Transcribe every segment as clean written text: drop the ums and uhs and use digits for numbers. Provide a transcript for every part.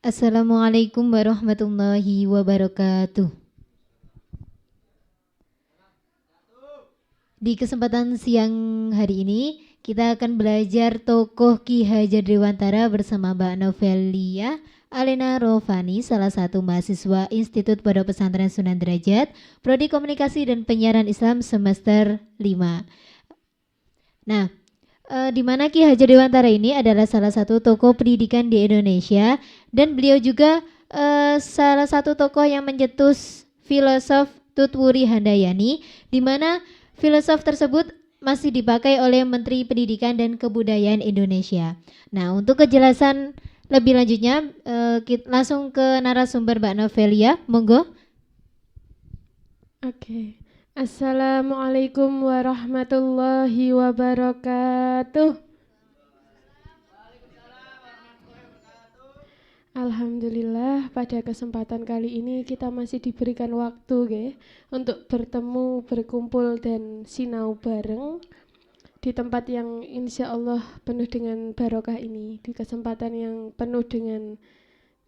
Assalamualaikum warahmatullahi wabarakatuh. Di kesempatan siang hari ini, kita akan belajar tokoh Ki Hajar Dewantara bersama Mbak Novelia Alena Rovani, salah satu mahasiswa Institut Pondok Pesantren Sunan Derajat, Prodi Komunikasi dan Penyiaran Islam semester 5. Nah, di mana Ki Hajar Dewantara ini adalah salah satu tokoh pendidikan di Indonesia dan beliau juga salah satu tokoh yang mencetus filosof Tutwuri Handayani, di mana filosof tersebut masih dipakai oleh Menteri Pendidikan dan Kebudayaan Indonesia. Nah, untuk kejelasan lebih lanjutnya, kita langsung ke narasumber Mbak Novelia, monggo. Oke. Assalamualaikum warahmatullahi wabarakatuh. Alhamdulillah pada kesempatan kali ini kita masih diberikan waktu untuk bertemu, berkumpul dan sinau bareng di tempat yang insya Allah penuh dengan barokah ini, di kesempatan yang penuh dengan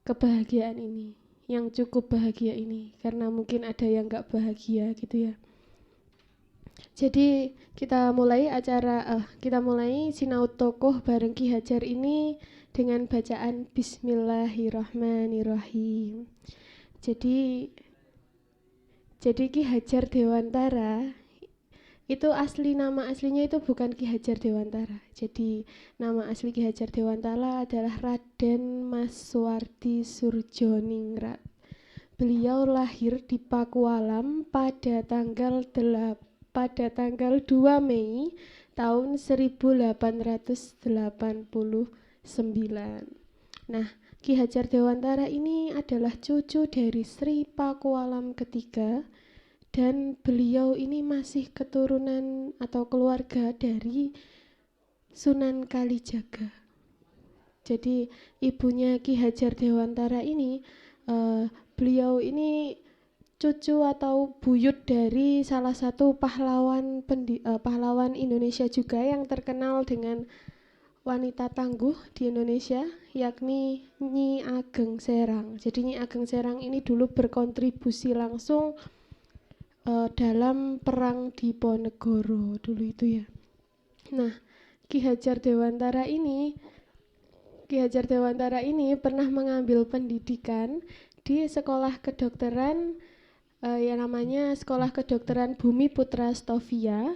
kebahagiaan ini, yang cukup bahagia ini, karena mungkin ada yang gak bahagia gitu ya. Jadi kita mulai sinau tokoh bareng Ki Hajar ini dengan bacaan Bismillahirrahmanirrahim. Jadi Ki Hajar Dewantara itu nama aslinya itu bukan Ki Hajar Dewantara. Jadi nama asli Ki Hajar Dewantara adalah Raden Mas Suwardi Surjoningrat. Beliau lahir di Pakualam pada tanggal 2 Mei tahun 1889. Nah, Ki Hajar Dewantara ini adalah cucu dari Sri Pakualam ketiga, dan beliau ini masih keturunan atau keluarga dari Sunan Kalijaga. Jadi ibunya Ki Hajar Dewantara ini, beliau ini cucu atau buyut dari salah satu pahlawan Indonesia juga yang terkenal dengan wanita tangguh di Indonesia, yakni Nyi Ageng Serang. Jadi Nyi Ageng Serang ini dulu berkontribusi langsung dalam perang Diponegoro dulu itu ya. Nah, Ki Hajar Dewantara ini pernah mengambil pendidikan di sekolah kedokteran yang namanya Sekolah Kedokteran Bumi Putra Stovia.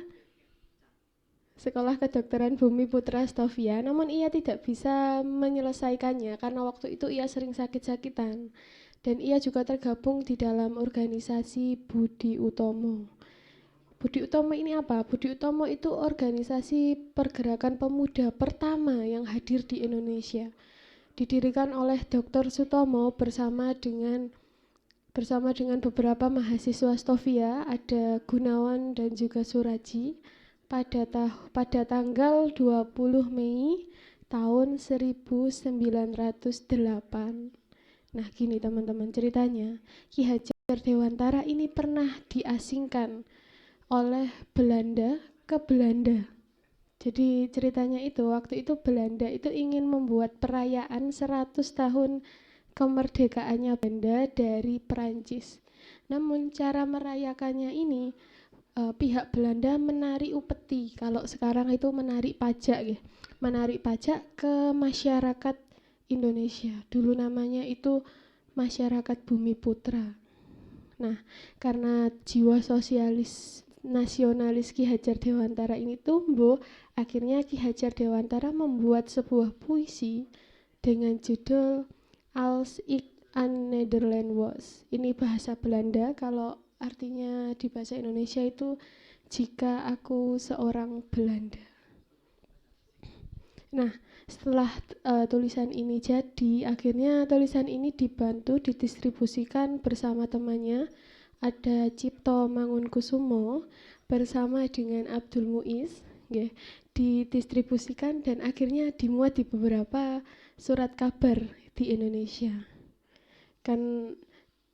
Namun ia tidak bisa menyelesaikannya karena waktu itu ia sering sakit-sakitan. Dan ia juga tergabung di dalam organisasi Budi Utomo. Budi Utomo ini apa? Budi Utomo itu organisasi pergerakan pemuda pertama yang hadir di Indonesia. Didirikan oleh Dr. Sutomo bersama dengan beberapa mahasiswa Stovia, ada Gunawan dan juga Suraji, pada tanggal 20 Mei tahun 1908. Nah, gini teman-teman ceritanya. Ki Hajar Dewantara ini pernah diasingkan oleh Belanda ke Belanda. Jadi ceritanya itu, waktu itu Belanda itu ingin membuat perayaan 100 tahun kemerdekaannya Belanda dari Perancis. Namun cara merayakannya ini pihak Belanda menarik upeti. Kalau sekarang itu menarik pajak ke masyarakat Indonesia. Dulu namanya itu masyarakat Bumi Putra. Nah, karena jiwa sosialis nasionalis Ki Hajar Dewantara ini tumbuh, akhirnya Ki Hajar Dewantara membuat sebuah puisi dengan judul Als ik aan Nederland was. Ini bahasa Belanda, kalau artinya di bahasa Indonesia itu jika aku seorang Belanda. Nah, setelah tulisan ini jadi, akhirnya tulisan ini dibantu didistribusikan bersama temannya, ada Cipto Mangunkusumo bersama dengan Abdul Muiz, didistribusikan dan akhirnya dimuat di beberapa surat kabar di Indonesia. Kan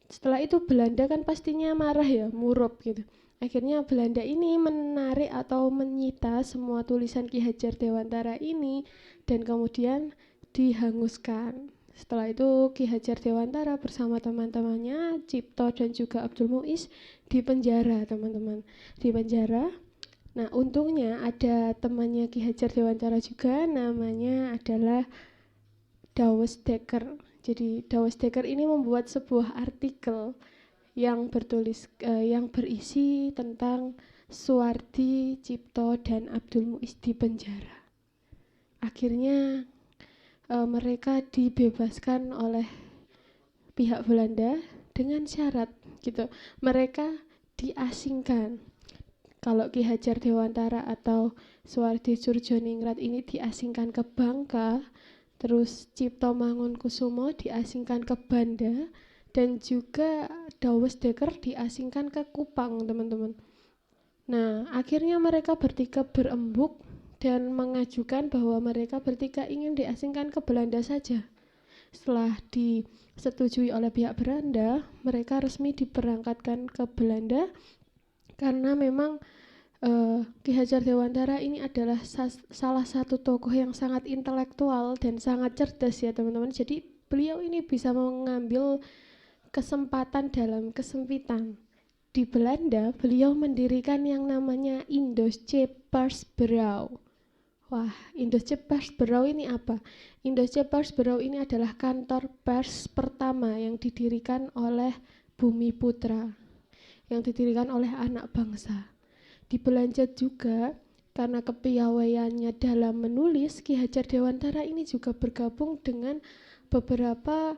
setelah itu Belanda kan pastinya marah ya, murup gitu. Akhirnya Belanda ini menarik atau menyita semua tulisan Ki Hajar Dewantara ini dan kemudian dihanguskan Setelah itu Ki Hajar Dewantara bersama teman-temannya Cipto dan juga Abdul Muiz dipenjara, teman-teman. Dipenjara. Nah, untungnya ada temannya Ki Hajar Dewantara juga, namanya adalah Douwes Dekker. Jadi Douwes Dekker ini membuat sebuah artikel yang berisi tentang Suwardi, Cipto, dan Abdul Muiz di penjara. Akhirnya mereka dibebaskan oleh pihak Belanda dengan syarat gitu. Mereka diasingkan. Kalau Ki Hajar Dewantara atau Suwardi Surjoningrat ini diasingkan ke Bangka, terus Cipto Mangunkusumo diasingkan ke Banda, dan juga Douwes Dekker diasingkan ke Kupang, teman-teman. Nah, akhirnya mereka bertiga berembuk dan mengajukan bahwa mereka bertiga ingin diasingkan ke Belanda saja. Setelah disetujui oleh pihak Belanda, mereka resmi diberangkatkan ke Belanda karena memang Ki Hajar Dewantara ini adalah salah satu tokoh yang sangat intelektual dan sangat cerdas ya teman-teman. Jadi beliau ini bisa mengambil kesempatan dalam kesempitan. Di Belanda, beliau mendirikan yang namanya Indosche Persbureau. Wah, Indosche Persbureau ini apa? Indosche Persbureau ini adalah kantor pers pertama yang didirikan oleh Bumi Putra, yang didirikan oleh anak bangsa. Di Belanda juga, karena kepiawaiannya dalam menulis, Ki Hajar Dewantara ini juga bergabung dengan beberapa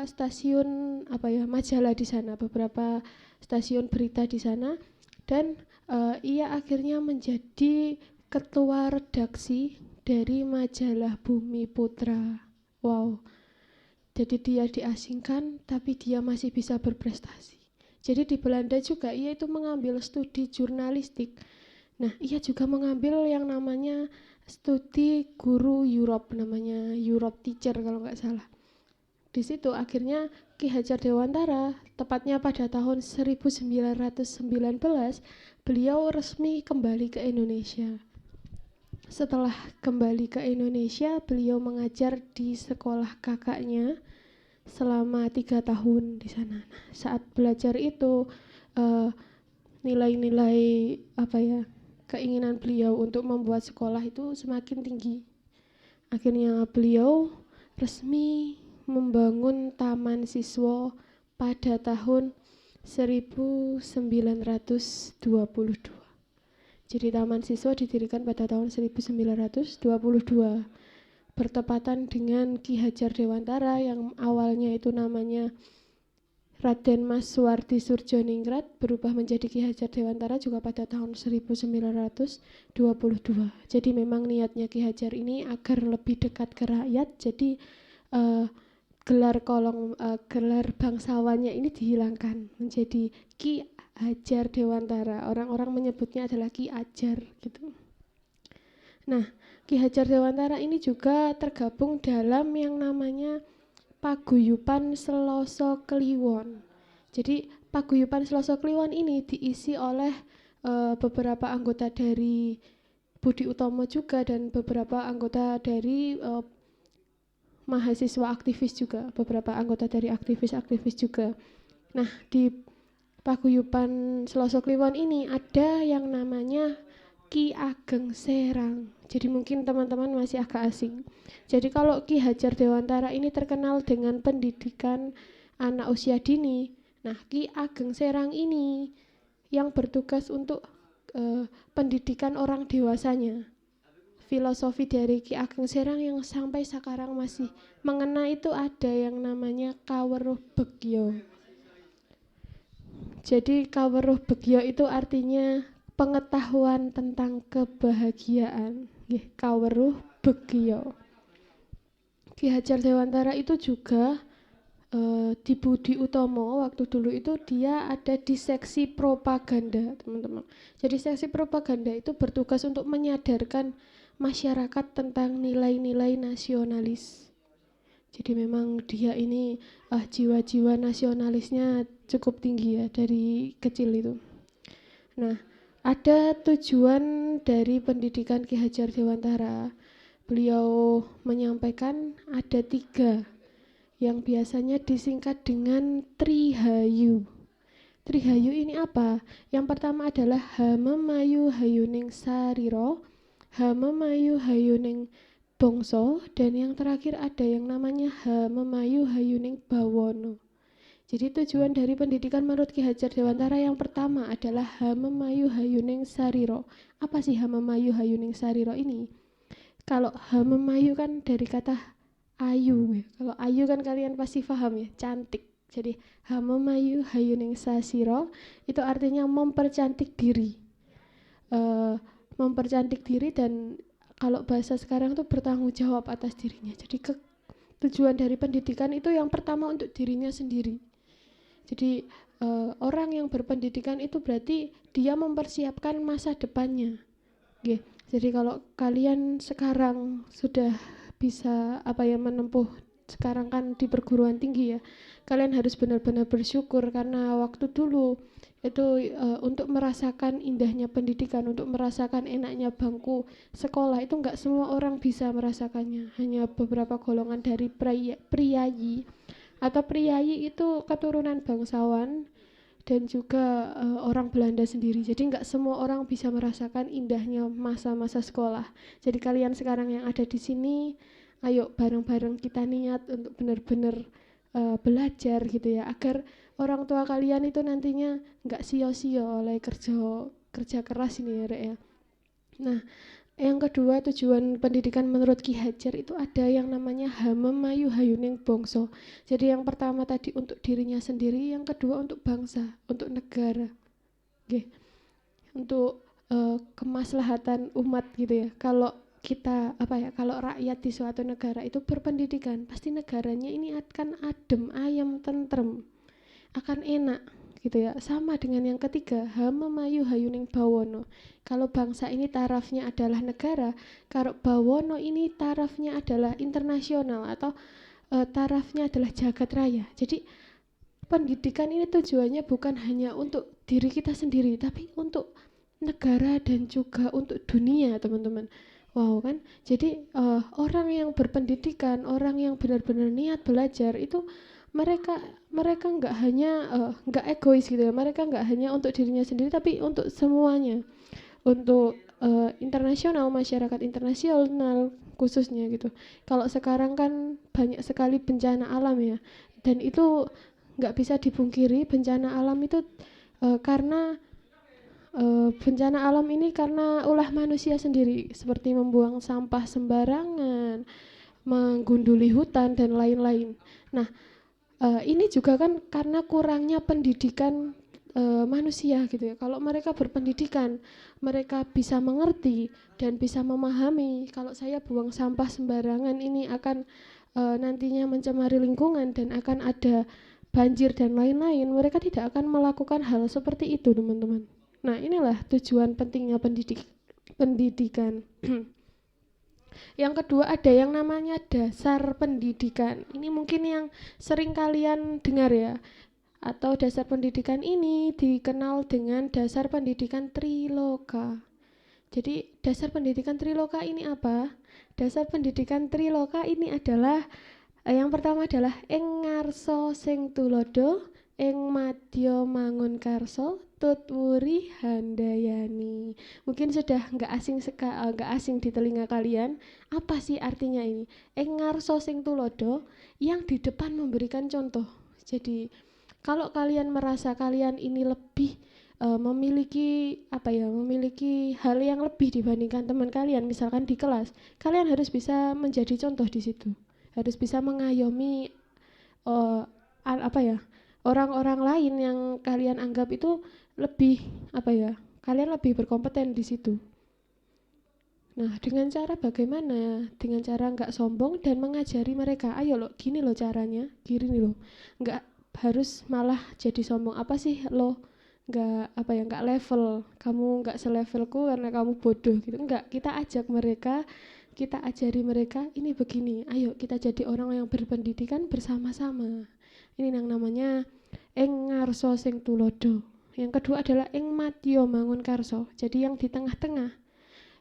stasiun majalah di sana, beberapa stasiun berita di sana, dan ia akhirnya menjadi ketua redaksi dari majalah Bumi Putra. Wow, jadi dia diasingkan tapi dia masih bisa berprestasi. Jadi di Belanda juga ia itu mengambil studi jurnalistik. Nah, ia juga mengambil yang namanya studi guru Europe, namanya Europe Teacher kalau nggak salah. Di situ akhirnya Ki Hajar Dewantara, tepatnya pada tahun 1919, beliau resmi kembali ke Indonesia. Setelah kembali ke Indonesia, beliau mengajar di sekolah kakaknya selama 3 tahun di sana. Nah, saat belajar itu nilai-nilai keinginan beliau untuk membuat sekolah itu semakin tinggi. Akhirnya beliau resmi membangun Taman Siswa pada tahun 1922. Jadi Taman Siswa didirikan pada tahun 1922, bertepatan dengan Ki Hajar Dewantara yang awalnya itu namanya Raden Mas Suwardi Surjoningrat berubah menjadi Ki Hajar Dewantara juga pada tahun 1922. Jadi memang niatnya Ki Hajar ini agar lebih dekat ke rakyat. Jadi gelar bangsawannya ini dihilangkan menjadi Ki Hajar Dewantara. Orang-orang menyebutnya adalah Ki Hajar gitu. Nah, Ki Hajar Dewantara ini juga tergabung dalam yang namanya Paguyuban Seloso Kliwon. Jadi Paguyuban Seloso Kliwon ini diisi oleh beberapa anggota dari Budi Utomo juga dan beberapa anggota dari mahasiswa aktivis juga, beberapa anggota dari aktivis-aktivis juga. Nah, di Paguyuban Seloso Kliwon ini ada yang namanya Ki Ageng Serang. Jadi mungkin teman-teman masih agak asing. Jadi kalau Ki Hajar Dewantara ini terkenal dengan pendidikan anak usia dini, nah Ki Ageng Serang ini yang bertugas untuk pendidikan orang dewasanya. Filosofi dari Ki Ageng Serang yang sampai sekarang masih mengena itu ada yang namanya Kaweruh Begyo. Jadi Kaweruh Begyo itu artinya pengetahuan tentang kebahagiaan. Kaweruh Begyo. Ki Hajar Dewantara itu juga di Budi Utomo waktu dulu itu dia ada di seksi propaganda, teman-teman. Jadi seksi propaganda itu bertugas untuk menyadarkan masyarakat tentang nilai-nilai nasionalis. Jadi memang dia ini jiwa-jiwa nasionalisnya cukup tinggi ya dari kecil itu. Nah, ada tujuan dari pendidikan Ki Hajar Dewantara. beliau menyampaikan ada 3 yang biasanya disingkat dengan Trihayu. Trihayu ini apa? Yang pertama adalah Hamemayu Hayuning Sariro, Hamemayu Hayuning Bongso, dan yang terakhir ada yang namanya Hamemayu Hayuning Bawono. Jadi tujuan dari pendidikan menurut Ki Hajar Dewantara yang pertama adalah Hamemayu Hayuning Sariro. Apa sih Hamemayu Hayuning Sariro ini? Kalau Hamemayu kan dari kata ayu. Kalau ayu kan kalian pasti paham ya, cantik. Jadi Hamemayu Hayuning Sasiro itu artinya mempercantik diri. Mempercantik diri, dan kalau bahasa sekarang tuh bertanggung jawab atas dirinya. Jadi tujuan dari pendidikan itu yang pertama untuk dirinya sendiri. Jadi orang yang berpendidikan itu berarti dia mempersiapkan masa depannya. Oke. Jadi kalau kalian sekarang sudah bisa menempuh, sekarang kan di perguruan tinggi ya, kalian harus benar-benar bersyukur karena waktu dulu itu untuk merasakan indahnya pendidikan, untuk merasakan enaknya bangku sekolah itu enggak semua orang bisa merasakannya. Hanya beberapa golongan dari priayi atau priayi itu keturunan bangsawan dan juga orang Belanda sendiri. Jadi nggak semua orang bisa merasakan indahnya masa-masa sekolah. Jadi kalian sekarang yang ada di sini, ayo bareng-bareng kita niat untuk benar-benar belajar gitu ya, agar orang tua kalian itu nantinya nggak sia-sia oleh kerja keras ini ya, Rek ya. Nah, yang kedua, tujuan pendidikan menurut Ki Hajar itu ada yang namanya Hamemayu Hayuning Bongso. Jadi yang pertama tadi untuk dirinya sendiri, yang kedua untuk bangsa, untuk negara. Oke. Untuk kemaslahatan umat gitu ya. Kalau kita kalau rakyat di suatu negara itu berpendidikan, pasti negaranya ini akan adem, ayem, tentrem, akan enak gitu ya. Sama dengan yang ketiga, Hamemayu Hayuning Bawono. Kalau bangsa ini tarafnya adalah negara, kalau Bawono ini tarafnya adalah internasional atau tarafnya adalah jagat raya. Jadi pendidikan ini tujuannya bukan hanya untuk diri kita sendiri, tapi untuk negara dan juga untuk dunia, teman-teman. Wow kan? Jadi orang yang berpendidikan, orang yang benar-benar niat belajar itu mereka nggak hanya nggak egois gitu ya, mereka nggak hanya untuk dirinya sendiri tapi untuk semuanya, untuk internasional, masyarakat internasional khususnya gitu. Kalau sekarang kan banyak sekali bencana alam ya, dan itu nggak bisa dipungkiri, bencana alam itu karena bencana alam ini karena ulah manusia sendiri, seperti membuang sampah sembarangan, menggunduli hutan dan lain-lain. Nah, ini juga kan karena kurangnya pendidikan manusia gitu ya. Kalau mereka berpendidikan, mereka bisa mengerti dan bisa memahami kalau saya buang sampah sembarangan ini akan nantinya mencemari lingkungan dan akan ada banjir dan lain-lain. Mereka tidak akan melakukan hal seperti itu, teman-teman. Nah, inilah tujuan pentingnya pendidikan. Yang kedua ada yang namanya dasar pendidikan. Ini mungkin yang sering kalian dengar ya. Atau dasar pendidikan ini dikenal dengan dasar pendidikan Triloka. Jadi dasar pendidikan Triloka ini apa? Dasar pendidikan Triloka ini adalah yang pertama adalah ing ngarsa sing tulodo, ing madya mangun karso, tutwuri handayani. Mungkin sudah nggak asing di telinga kalian. Apa sih artinya ini? Ing ngarsa sing tulodo, yang di depan memberikan contoh. Jadi kalau kalian merasa kalian ini lebih memiliki hal yang lebih dibandingkan teman kalian, misalkan di kelas, kalian harus bisa menjadi contoh di situ, harus bisa mengayomi orang-orang lain yang kalian anggap itu lebih kalian lebih berkompeten di situ. Nah, dengan cara bagaimana? Dengan cara nggak sombong dan mengajari mereka, ayo lo, gini lo caranya, gini lo, nggak harus malah jadi sombong. Apa sih lo nggak level, kamu nggak selevelku karena kamu bodoh gitu. Enggak, kita ajak mereka, kita ajari mereka, ini begini, ayo kita jadi orang yang berpendidikan bersama-sama. Ini yang namanya ing ngarsa sing tulodo. Yang kedua adalah ing madya mangun karso. Jadi yang di tengah-tengah.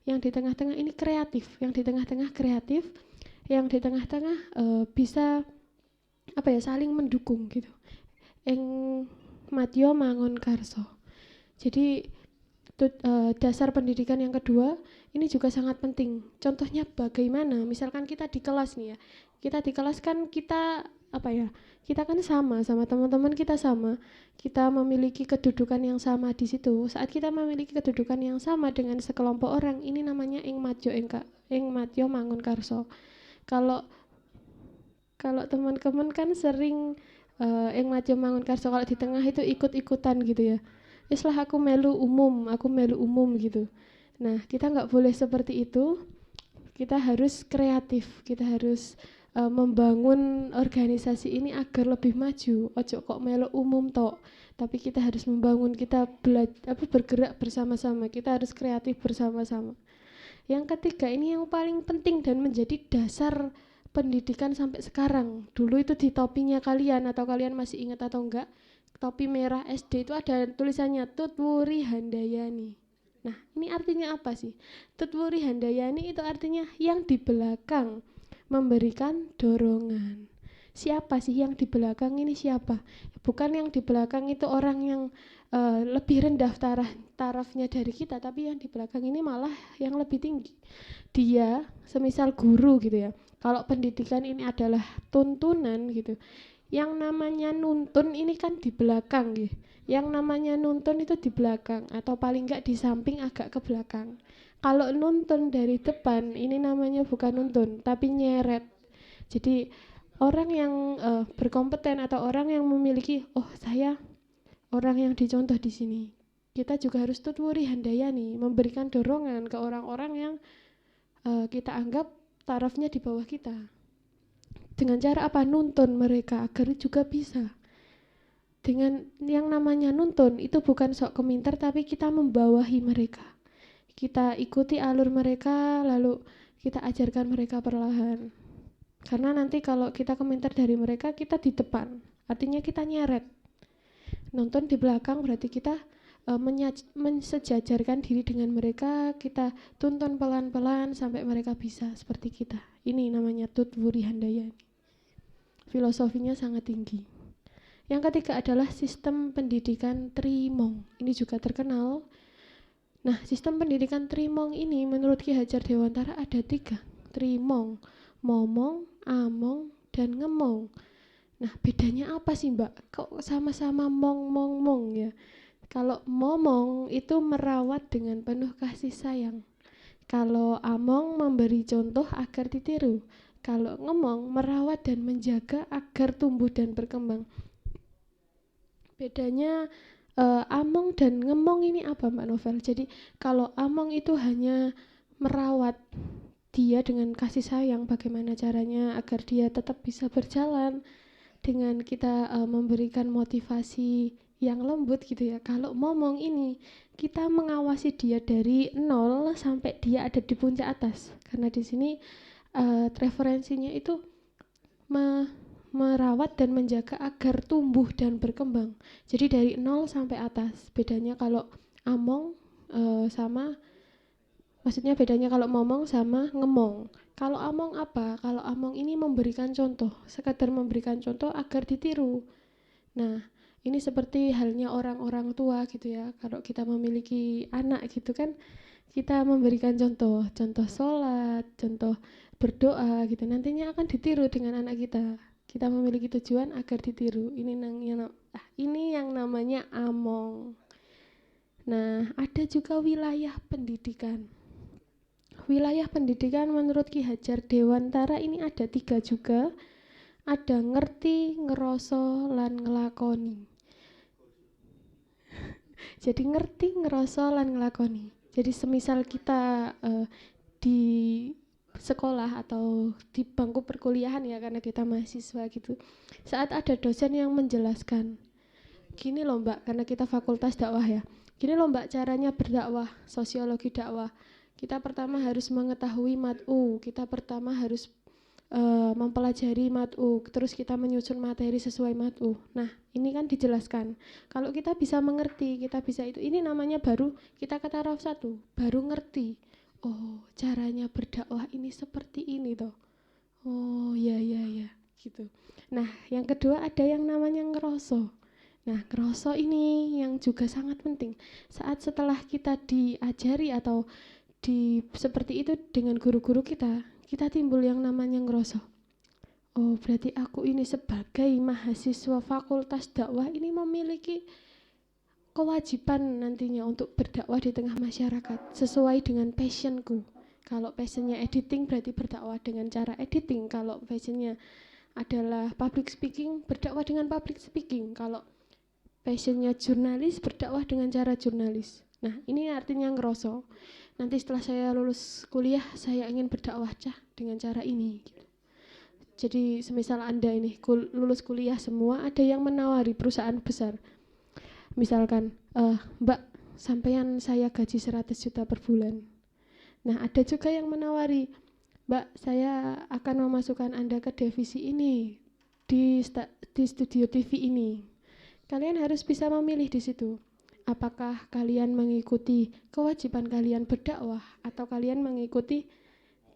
yang di tengah-tengah ini kreatif, yang di tengah-tengah kreatif, yang di tengah-tengah bisa saling mendukung gitu. Ing Madya mangun karso. Jadi dasar pendidikan yang kedua ini juga sangat penting. Contohnya bagaimana? Misalkan kita di kelas nih ya. Kita di kelas kan kita kita kan sama teman-teman kita sama. Kita memiliki kedudukan yang sama di situ. Saat kita memiliki kedudukan yang sama dengan sekelompok orang, ini namanya ing madya mangun karso. Kalau teman-teman kan sering ing madya mangun karso, kalau di tengah itu ikut-ikutan gitu ya. Islah aku melu umum gitu. Nah, kita nggak boleh seperti itu. Kita harus kreatif, kita harus membangun organisasi ini agar lebih maju. Ojo kok melu umum tok, tapi kita harus membangun, kita bergerak bersama-sama, kita harus kreatif bersama-sama. Yang ketiga ini yang paling penting dan menjadi dasar pendidikan sampai sekarang. Dulu itu di topinya kalian, atau kalian masih ingat atau enggak, topi merah SD itu ada tulisannya Tutwuri Handayani. Nah, ini artinya apa sih? Tutwuri Handayani itu artinya yang di belakang memberikan dorongan. Siapa sih yang di belakang ini siapa? Bukan yang di belakang itu orang yang lebih rendah tarafnya dari kita, tapi yang di belakang ini malah yang lebih tinggi. Dia semisal guru gitu ya. Kalau pendidikan ini adalah tuntunan gitu. Yang namanya nuntun ini kan di belakang gitu. Yang namanya nuntun itu di belakang atau paling enggak di samping agak ke belakang. Kalau nuntun dari depan ini namanya bukan nuntun tapi nyeret. Jadi orang yang berkompeten atau orang yang memiliki saya orang yang dicontoh di sini. Kita juga harus tutwuri handayani, memberikan dorongan ke orang-orang yang kita anggap tarafnya di bawah kita. Dengan cara apa? Nuntun mereka agar juga bisa. Dengan yang namanya nuntun itu bukan sok keminter, tapi kita membawahi mereka. Kita ikuti alur mereka, lalu kita ajarkan mereka perlahan. Karena nanti kalau kita keminter dari mereka, kita di depan. Artinya kita nyeret. Nonton di belakang berarti kita mensejajarkan diri dengan mereka, kita tuntun pelan-pelan sampai mereka bisa seperti kita. Ini namanya tutwuri handayani. Filosofinya sangat tinggi. Yang ketiga adalah sistem pendidikan Trimong. Ini juga terkenal. Nah, sistem pendidikan Trimong ini menurut Ki Hajar Dewantara ada 3. Trimong, momong, among, dan ngemong. Nah, bedanya apa sih Mbak? Kok sama-sama mong ya? Kalau momong itu merawat dengan penuh kasih sayang. Kalau among memberi contoh agar ditiru. Kalau ngemong merawat dan menjaga agar tumbuh dan berkembang. Bedanya among dan ngemong ini apa Mbak Novel? Jadi kalau among itu hanya merawat dia dengan kasih sayang, bagaimana caranya agar dia tetap bisa berjalan dengan kita memberikan motivasi yang lembut gitu ya. Kalau momong ini kita mengawasi dia dari 0 sampai dia ada di puncak atas. Karena di sini referensinya itu merawat dan menjaga agar tumbuh dan berkembang. Jadi dari 0 sampai atas. Bedanya kalau among bedanya kalau momong sama ngemong. Kalau among apa? Kalau among ini memberikan contoh, sekadar memberikan contoh agar ditiru. Nah, ini seperti halnya orang-orang tua gitu ya. Kalau kita memiliki anak gitu kan, kita memberikan contoh sholat, contoh berdoa gitu. Nantinya akan ditiru dengan anak kita. Kita memiliki tujuan agar ditiru. Ini yang namanya among. Nah, ada juga wilayah pendidikan. Wilayah pendidikan menurut Ki Hajar Dewantara ini ada 3 juga. Ada ngerti, ngeroso, lan ngelakoni. Jadi ngerti, ngeroso, lan ngelakoni. Jadi semisal kita di sekolah atau di bangku perkuliahan ya, karena kita mahasiswa gitu. Saat ada dosen yang menjelaskan, gini loh Mbak, karena kita fakultas dakwah ya. Gini loh Mbak caranya berdakwah, sosiologi dakwah. Kita pertama harus mengetahui mat'u, kita pertama harus mempelajari mat'u, terus kita menyusun materi sesuai mat'u. Nah, ini kan dijelaskan. Kalau kita bisa mengerti, kita bisa itu. Ini namanya baru kita ke taraf 1, baru ngerti. oh caranya berdakwah ini seperti ini toh. Oh ya gitu. Nah yang kedua ada yang namanya ngeroso. Nah ngeroso ini yang juga sangat penting. Saat setelah kita diajari atau seperti itu dengan guru-guru kita timbul yang namanya ngeroso. Oh berarti aku ini sebagai mahasiswa fakultas dakwah ini memiliki kewajiban nantinya untuk berdakwah di tengah masyarakat sesuai dengan passionku. Kalau passionnya editing berarti berdakwah dengan cara editing. Kalau passionnya adalah public speaking, berdakwah dengan public speaking. Kalau passionnya jurnalis, berdakwah dengan cara jurnalis. Nah ini artinya ngeroso. Nanti setelah saya lulus kuliah, saya ingin berdakwah dengan cara ini. Jadi semisal Anda ini lulus kuliah semua, ada yang menawari perusahaan besar. Misalkan, Mbak, sampean saya gaji 100 juta per bulan. Nah, ada juga yang menawari, Mbak, saya akan memasukkan Anda ke divisi ini, di studio TV ini. Kalian harus bisa memilih di situ. Apakah kalian mengikuti kewajiban kalian berdakwah, atau kalian mengikuti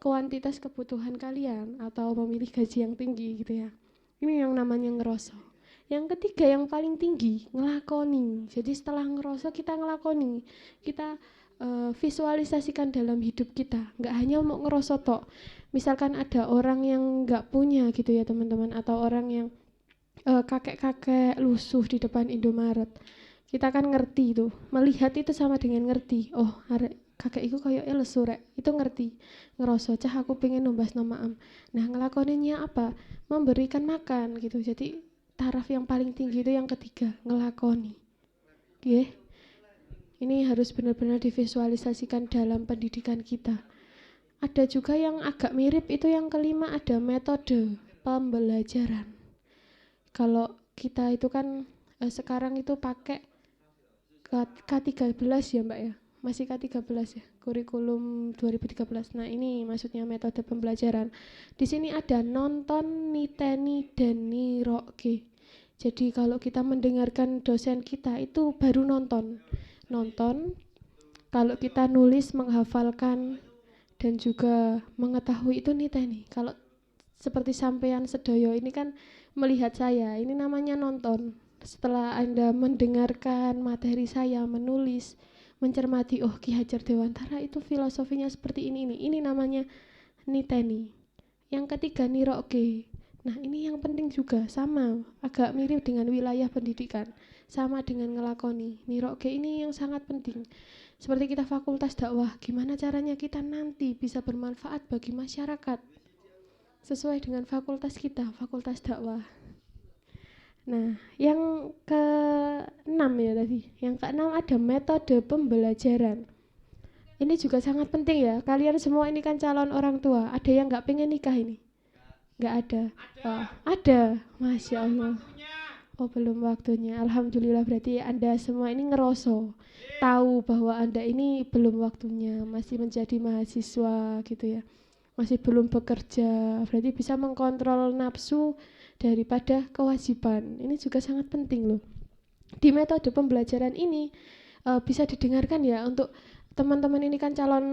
kuantitas kebutuhan kalian, atau memilih gaji yang tinggi gitu ya. Ini yang namanya ngeroso. Yang ketiga yang paling tinggi, ngelakoni. Jadi setelah ngeroso kita ngelakoni. Kita visualisasikan dalam hidup kita. Nggak hanya mau ngeroso tok. Misalkan ada orang yang nggak punya gitu ya teman-teman. Atau orang yang kakek-kakek lusuh di depan Indomaret. Kita kan ngerti tuh. Melihat itu sama dengan ngerti. Oh kakek iku koyo lesu rek. Itu ngerti. Ngeroso aku pengen numbas nomaam. Nah ngelakoninya apa? Memberikan makan gitu. Jadi taraf yang paling tinggi itu yang ketiga, ngelakoni. Ini harus benar-benar divisualisasikan dalam pendidikan kita. Ada juga yang agak mirip, itu yang kelima, ada metode pembelajaran. Kalau kita itu kan sekarang itu pakai K13 ya Mbak ya, masih K13 ya, kurikulum 2013. Nah ini maksudnya metode pembelajaran. Di sini ada nonton, niteni, dan niroke. Jadi kalau kita mendengarkan dosen kita itu baru nonton. Kalau kita nulis, menghafalkan, dan juga mengetahui itu niteni. Kalau seperti sampean sedoyo ini kan melihat saya, ini namanya nonton. Setelah Anda mendengarkan materi saya, menulis, mencermati, oh Ki Hajar Dewantara itu filosofinya seperti ini namanya niteni. Yang ketiga niroke. Nah ini yang penting juga, sama, agak mirip dengan wilayah pendidikan, sama dengan ngelakoni. Niroke ini yang sangat penting. Seperti kita fakultas dakwah, gimana caranya kita nanti bisa bermanfaat bagi masyarakat sesuai dengan fakultas kita, fakultas dakwah. Nah, yang ke-6 ya tadi. Yang ke-6 ada metode pembelajaran. Ini juga sangat penting ya. Kalian semua ini kan calon orang tua. Ada yang nggak pengen nikah ini? Nggak ada. Oh, ada. Masya Allah. Oh belum waktunya. Alhamdulillah berarti Anda semua ini ngeroso. Tahu bahwa Anda ini belum waktunya. Masih menjadi mahasiswa gitu ya. Masih belum bekerja. Berarti bisa mengkontrol nafsu daripada kewajiban. Ini juga sangat penting loh. Di metode pembelajaran ini bisa didengarkan ya untuk teman-teman ini kan calon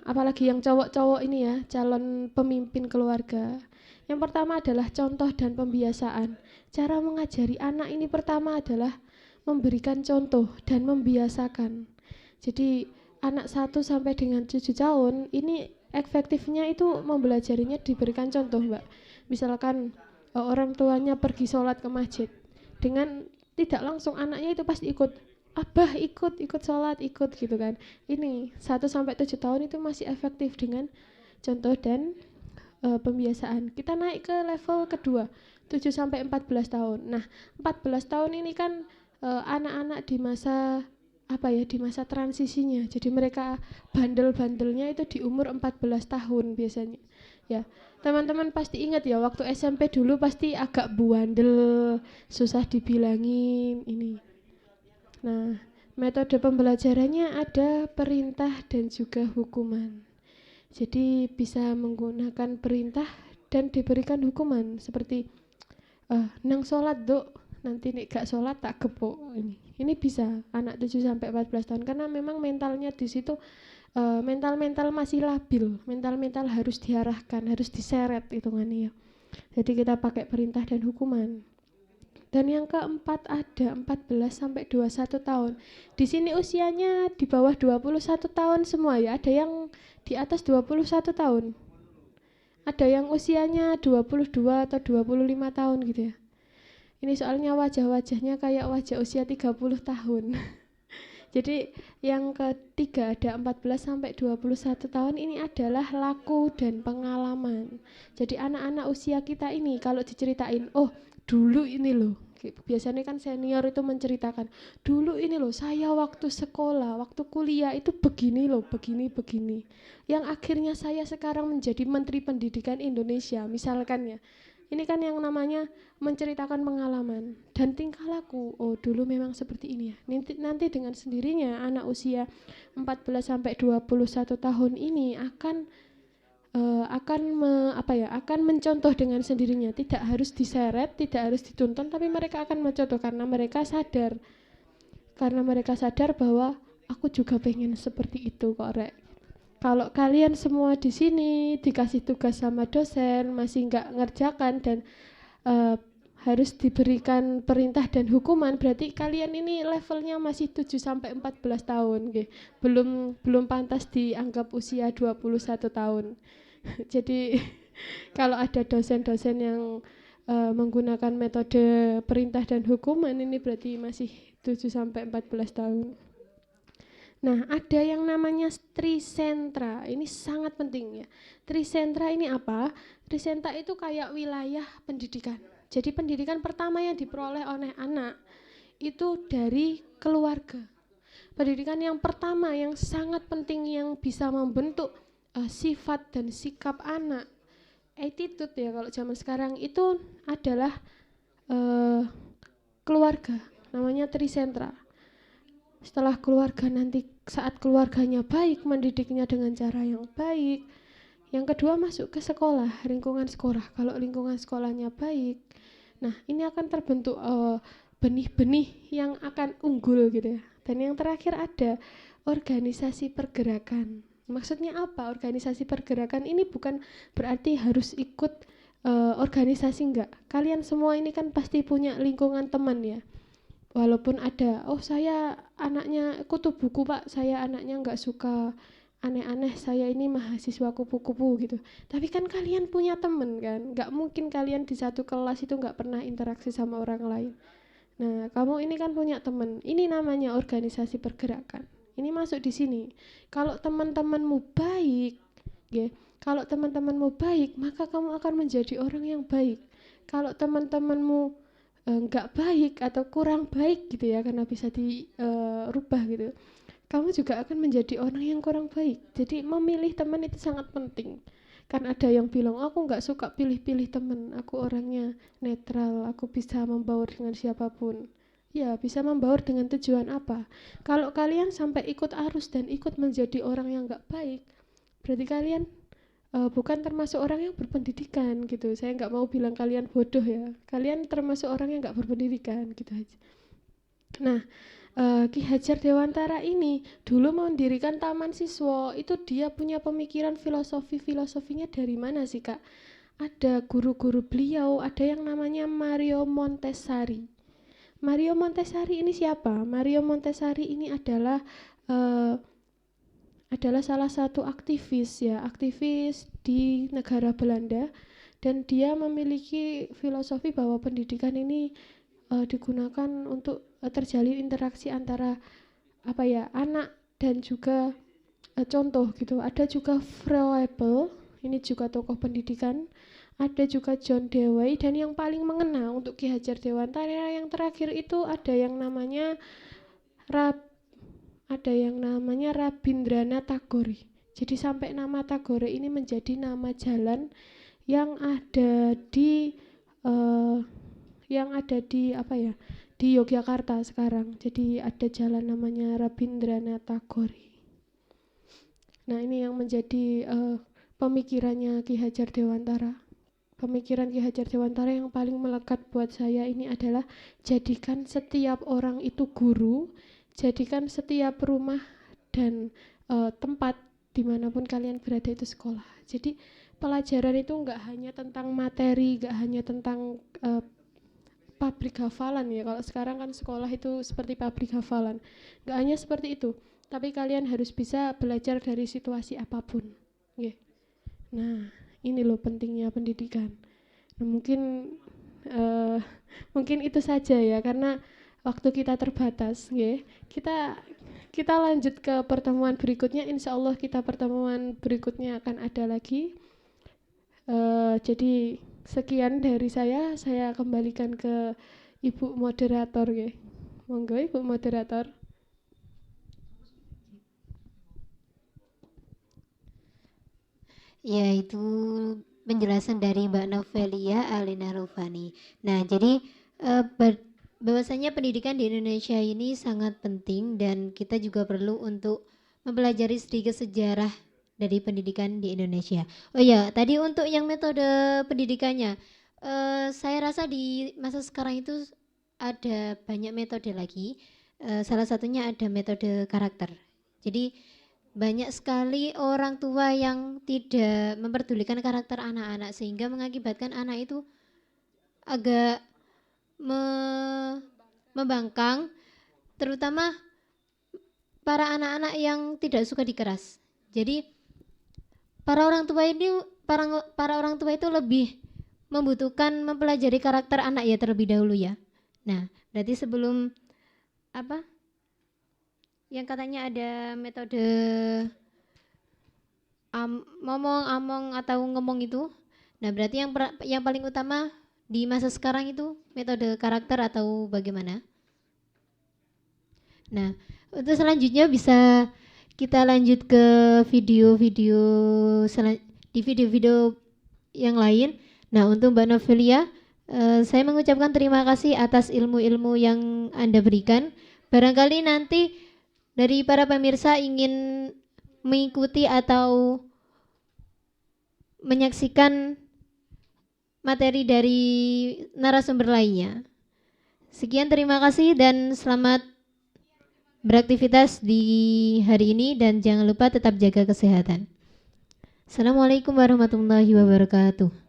apalagi yang cowok-cowok ini ya, calon pemimpin keluarga. Yang pertama adalah contoh dan pembiasaan. Cara mengajari anak ini pertama adalah memberikan contoh dan membiasakan. Jadi anak 1 sampai dengan 7 tahun ini efektifnya itu mempelajarinya diberikan contoh, Mbak. Misalkan orang tuanya pergi sholat ke masjid, dengan tidak langsung anaknya itu pasti ikut. Abah ikut sholat, ikut gitu kan. Ini 1 sampai 7 tahun itu masih efektif dengan contoh dan pembiasaan. Kita naik ke level kedua, 7 sampai 14 tahun. Nah, 14 tahun ini kan anak-anak di masa di masa transisinya. Jadi mereka bandel-bandelnya itu di umur 14 tahun biasanya. Ya, teman-teman pasti ingat ya, waktu SMP dulu pasti agak buandel, susah dibilangin ini. Nah, metode pembelajarannya ada perintah dan juga hukuman. Jadi bisa menggunakan perintah dan diberikan hukuman seperti nang sholat dok, nanti nek gak sholat tak gepuk. Ini bisa anak 7 sampai 14 tahun karena memang mentalnya di situ mental-mental masih labil, mental-mental harus diarahkan, harus diseret hitungannya ya. Jadi kita pakai perintah dan hukuman. Dan yang keempat ada 14 sampai 21 tahun. Di sini usianya di bawah 21 tahun semua ya. Ada yang di atas 21 tahun. Ada yang usianya 22 atau 25 tahun gitu ya. Ini soalnya wajah-wajahnya kayak wajah usia 30 tahun. Jadi yang ketiga ada 14 sampai 21 tahun ini adalah laku dan pengalaman. Jadi anak-anak usia kita ini kalau diceritain, oh dulu ini loh. Biasanya kan senior itu menceritakan, dulu ini loh saya waktu sekolah, waktu kuliah itu begini loh, begini. Yang akhirnya saya sekarang menjadi Menteri Pendidikan Indonesia, misalkan ya. Ini kan yang namanya menceritakan pengalaman dan tingkah laku. Oh, dulu memang seperti ini ya. Nanti dengan sendirinya anak usia 14 sampai 21 tahun ini akan mencontoh dengan sendirinya. Tidak harus diseret, tidak harus dituntun, tapi mereka akan mencontoh karena mereka sadar. Karena mereka sadar bahwa aku juga pengen seperti itu kok, Rek. Kalau kalian semua di sini dikasih tugas sama dosen masih nggak ngerjakan dan harus diberikan perintah dan hukuman, berarti kalian ini levelnya masih 7 sampai 14 tahun, okay. Belum pantas dianggap usia 21 tahun. Jadi kalau ada dosen-dosen yang menggunakan metode perintah dan hukuman ini berarti masih 7 sampai 14 tahun. Nah, ada yang namanya trisentra. Ini sangat penting ya. Trisentra ini apa? Trisentra itu kayak wilayah pendidikan. Jadi pendidikan pertama yang diperoleh oleh anak itu dari keluarga. Pendidikan yang pertama yang sangat penting yang bisa membentuk sifat dan sikap anak, attitude ya kalau zaman sekarang itu adalah keluarga. Namanya trisentra. Setelah keluarga nanti saat keluarganya baik, mendidiknya dengan cara yang baik. Yang kedua masuk ke sekolah, lingkungan sekolah. Kalau lingkungan sekolahnya baik, nah ini akan terbentuk benih-benih yang akan unggul gitu ya. Dan yang terakhir ada organisasi pergerakan. Maksudnya apa organisasi pergerakan? Ini bukan berarti harus ikut organisasi, enggak. Kalian semua ini kan pasti punya lingkungan teman ya. Walaupun ada, oh saya anaknya kutu buku pak, saya anaknya nggak suka aneh-aneh, saya ini mahasiswa kupu-kupu gitu. Tapi kan kalian punya temen kan, nggak mungkin kalian di satu kelas itu nggak pernah interaksi sama orang lain. Nah kamu ini kan punya temen, ini namanya organisasi pergerakan. Ini masuk di sini. Kalau teman-temanmu baik, ya, kalau teman-temanmu baik, maka kamu akan menjadi orang yang baik. Kalau teman-temanmu nggak baik atau kurang baik gitu ya, karena bisa dirubah gitu, kamu juga akan menjadi orang yang kurang baik. Jadi memilih teman itu sangat penting. Kan ada yang bilang aku nggak suka pilih-pilih teman, aku orangnya netral, aku bisa membaur dengan siapapun. Ya bisa membaur dengan tujuan apa? Kalau kalian sampai ikut arus dan ikut menjadi orang yang nggak baik, berarti kalian bukan termasuk orang yang berpendidikan gitu. Saya nggak mau bilang kalian bodoh ya. Kalian termasuk orang yang nggak berpendidikan gitu aja. Nah, Ki Hajar Dewantara ini dulu mendirikan Taman Siswa. Itu dia punya pemikiran filosofinya dari mana sih Kak? Ada guru-guru beliau, ada yang namanya Mario Montessori. Mario Montessori ini siapa? Mario Montessori ini adalah salah satu aktivis di negara Belanda, dan dia memiliki filosofi bahwa pendidikan ini digunakan untuk terjalin interaksi antara anak dan juga contoh gitu. Ada juga Froebel, ini juga tokoh pendidikan. Ada juga John Dewey, dan yang paling mengena untuk Ki Hajar Dewantara yang terakhir itu ada yang namanya Rabindranath Tagore. Jadi sampai nama Tagore ini menjadi nama jalan yang ada di di Yogyakarta sekarang. Jadi ada jalan namanya Rabindranath Tagore. Nah ini yang menjadi pemikirannya Ki Hajar Dewantara. Pemikiran Ki Hajar Dewantara yang paling melekat buat saya ini adalah jadikan setiap orang itu guru, jadikan setiap rumah dan tempat dimanapun kalian berada itu sekolah. Jadi pelajaran itu nggak hanya tentang materi, nggak hanya tentang pabrik hafalan ya. Kalau sekarang kan sekolah itu seperti pabrik hafalan. Nggak hanya seperti itu, tapi kalian harus bisa belajar dari situasi apapun. Yeah. Nah, ini loh pentingnya pendidikan. Nah, mungkin itu saja ya, karena waktu kita terbatas. Yeah. Kita lanjut ke pertemuan berikutnya. Insya Allah kita pertemuan berikutnya akan ada lagi. Jadi sekian dari saya kembalikan ke Ibu Moderator. Ya. Monggo Ibu Moderator. Ya, itu penjelasan dari Mbak Novelia Alina Rufani. Nah, jadi bahwasanya pendidikan di Indonesia ini sangat penting dan kita juga perlu untuk mempelajari sedikit sejarah dari pendidikan di Indonesia. Oh ya, tadi untuk yang metode pendidikannya, saya rasa di masa sekarang itu ada banyak metode lagi. Salah satunya ada metode karakter. Jadi banyak sekali orang tua yang tidak memperdulikan karakter anak-anak sehingga mengakibatkan anak itu agak membangkang, terutama para anak-anak yang tidak suka dikeras. Jadi para orang tua itu lebih membutuhkan mempelajari karakter anak ya terlebih dahulu ya. Nah, berarti sebelum yang katanya ada metode among atau ngomong itu. Nah, berarti yang paling utama di masa sekarang itu metode karakter atau bagaimana? Nah, untuk selanjutnya bisa kita lanjut ke video-video di video-video yang lain. Nah, untuk Mbak Novelia, saya mengucapkan terima kasih atas ilmu-ilmu yang Anda berikan. Barangkali nanti dari para pemirsa ingin mengikuti atau menyaksikan materi dari narasumber lainnya. Sekian, terima kasih dan selamat beraktivitas di hari ini dan jangan lupa tetap jaga kesehatan. Assalamualaikum warahmatullahi wabarakatuh.